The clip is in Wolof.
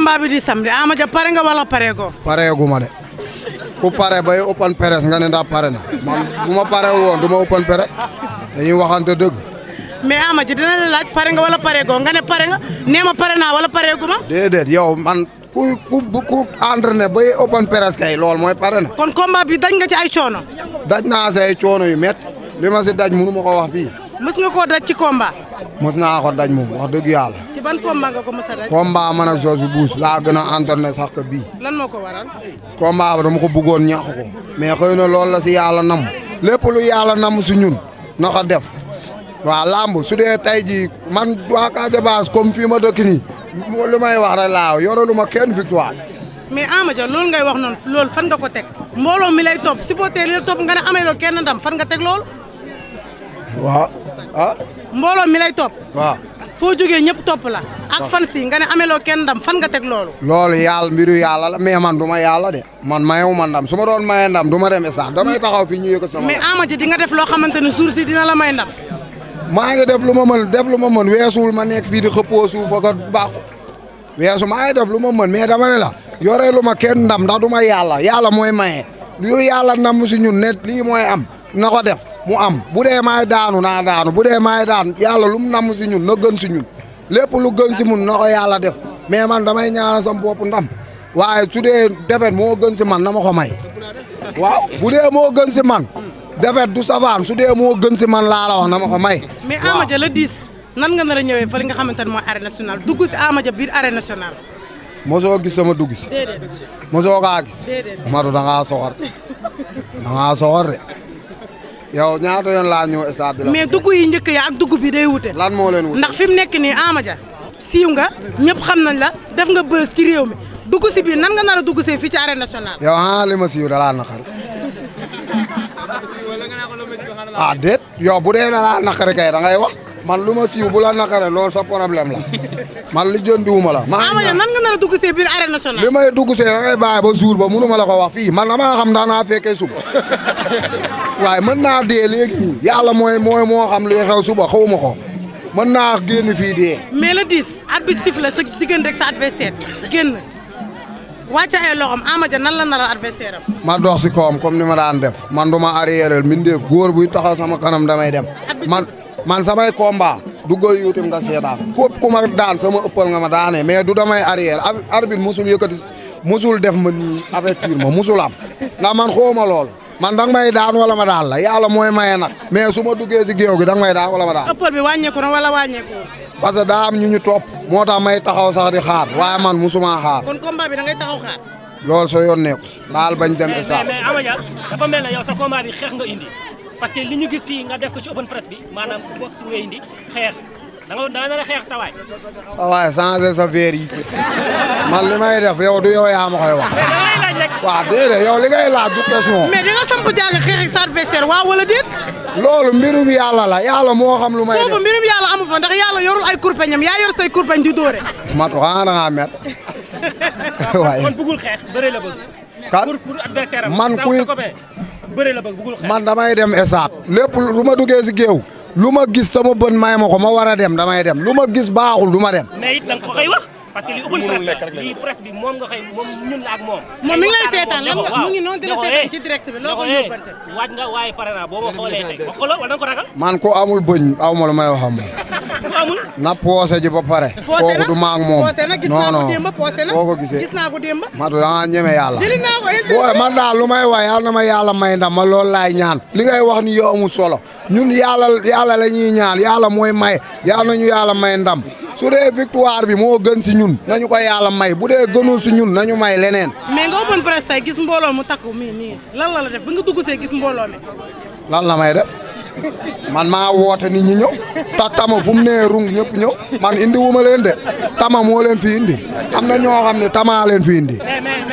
combat bi di samedi Ama Dia pare nga wala pareegoo. pareegu ma de ku pare bay open press nga ne ndax pare na man bu ma pare woon du ma open press dañuy waxante dëgg. mais Ama Dia dina la laaj pare nga wala pareegoo nga ne pare nga nee ma pare naa wala pareegu ma. déedéet yow man ku entraîné bay open press kay loolu mooy pare na. kon combat bi daj nga ci ay coono. daj naa say coono yu métti li ma si daj mënu ma ko wax fii. mës nga koo daj ci combat. mos naa ko daj moom wax dëgg yàlla. ci ban combat nga ko mës a daj. combat man ak Zosu Buus laa gën a entraîné sax que bii. lan moo ko waral. combat ba dama ko bëggoon ñàkk ko mais xëy na loolu la si yàlla nam lépp lu yàlla nam si ñun na ko def waaw lamb su dee tey jii man waa Casamance comme fii ma dëkk nii lu may wax rek laa yoralu ma kenn victoire. mais Ama Dia loolu ngay wax noonu loolu fan nga ko teg. mbooloo mi lay topp supporter li la topp nga ne ameeloo kenn ndam fan nga teg loolu. waaw ah. mbooloo mi lay topp. waaw. foo jógee ñëpp topp la. ak fan si nga ne ameeloo kenn ndam fan nga teg loolu. loolu yàlla mbiru yàlla la mais man du ma yàlla de man mayewu ma ndam su ma doon maye ndam du ma dem sax damay taxaw fi ñu yëkkat sama. mais Ama Dia di nga def loo xamante ne jour si dina la may ndam. maa ngi def lu ma mën weesuwul ma nekk fii di xëppoo suuf ak baaxu weesu maa ngi def lu ma mën mais dama ne la yore lu ma kenn ndam ndax du ma yàlla mooy maye lu yàlla ndam si ñun ne lii mooy am na ko def mu am bu dee maay daanu naa daanu bu dee maay daan yàlla lu mu ndam si ñun na gën si ñun lépp lu gën si mun na ko yàlla def mais man damay ñaanal sam bopp ndam waaye su dee defet moo gën si man na ma ko may waaw bu dee moo gën si man defet du savaan su dee moo gën si man laa la wax na ma ko may. mais Ama Dia la 10 nan nga nar a ñëwee fa li nga xamante ne mooy arène nationale dugg si Ama Dia biir arène nationale. mosoo gis sama dugg si. déedéet. mosoo kaa gis. déedéet. Madu da ngaa soxor de yow ñaata yoon laa ñëw stade bi la. mais dugg yi njëkk ya ak dugg bi day wute. lan moo leen wute ndax fi mu nekk nii Ama Dia siiw nga ñëpp xam nañ la def nga bës ci réew mi dugg si biir nan nga nar a dugg see fii ci arène nationale. yow li ma siiw da laa naqar. ah déet yow bu dee da laa naqare kay da ngay wax man lu ma siiw bu la naqare loolu sa problème la man li jëndiwuma la. Ama Dia nan nga nar a dugg see biir arène nationale. li may dugg see da ngay bàyyi ba jour ba mënu ma la ko wax fii man damaa xam daa naa fekkee suba waaye mën naa dee léegi nii yàlla moo xam li xew suba xawma ko mën naa génn fii dee. mais le 10 arbitre siffle sa diggante ak sa adversaire génn wàcce ay loxoom Ama Dia nan la nar a adversaire am. ma dox si kawam comme ni ma daan def man du ma arrière mbindeef góor buy taxaw sama kanam damay dem man samay combat duggal yuuti nga seetaan képp ku ma daan sama ëppal nga ma daane mais du damay arrière arbitre musul yëkkati musul def ma nii avertir ma musul am ndax man xawma lool man danga may daan wala ma daan la yàlla mooy maye nag mais su ma duggee si géew gi danga may daan wala ma daan. ëppal bi wàññeeku na wala wàññeeku. parce que daa am ñu topp moo tax may taxaw sax di xaar waaye man musuma xaar. kon combat bi da ngay taxaw xaar. loolu soo yoon nekku baal bañ dem stade. mais Ama Dia dafa mel ne yow sa combat bi xeex nga indi parce que li ñu gis fii nga def ko ci open press bi maanaam box nga indi xeex da nga nar a xeex sa waay. sa waay changer sa verre yi man li may def yow du yow yaa ma koy wax. mais da ngay laaj rek. waaw déedéet yow li ngay laaj du question. mais da nga samp jaaga xeex ak sa adversaire waaw wala déet. loolu mbirum yàlla la yàlla moo xam lu may def. foofu mbirum yàlla amu fa ndax yàlla yorul ay kurpeñam yaa yor say kurpeñ di dóore. Matu xanaa da ngaa met. waaye kon bëggul xeex bëre la bëgg. kan pour adversaire am. man kuy bëre la bëgg bëggul xeex. man damay dem stade lépp lu ma duggee si géew lu ma gis sama bët may ma ko ma war a dem damay dem lu ma gis baaxul du ma dem. mais it da nga ko koy wax parce que li open press la lii presse bi moom nga xëy moom ñun la ak moom. moom mi ngi lay seetaan lan nga mu ngi noonu dina seetaan ci direct bi loo ko yóbbante. waaj nga waaye pare naa boo ma xoolee tey wax ko la wala da nga ko ragal. man ko amul bëñ aw ma lu may wax moom. ku amul. na poose ji ba pare. kooku du maag moom poose na gis naa ko démb poose na boo ko gisee gis naa ko démb. Matu da ngaa ñeme yàlla. jëli naa ko booy man daal lu may wax yàlla na ma yàlla may ndam ma loolu laay ñaan li ngay wax ni yow amul solo ñun yàlla la ñuy ñaan yàlla mooy may yàlla nañu yàlla may ndam su dee victoire bi moo gën si ñun nañu ko yàlla may bu dee gënul si ñun nañu may leneen. mais nga open press tey gis mbooloo mu takku nii lan la def ba nga dugg see gis mbooloo mi. lan la may def man maa woote nit ñi ñëw ta tama fu mu nee rung ñëpp ñëw man indi wu ma leen de tama moo leen fi indi am na ñoo xam ne tamaa leen fi indi.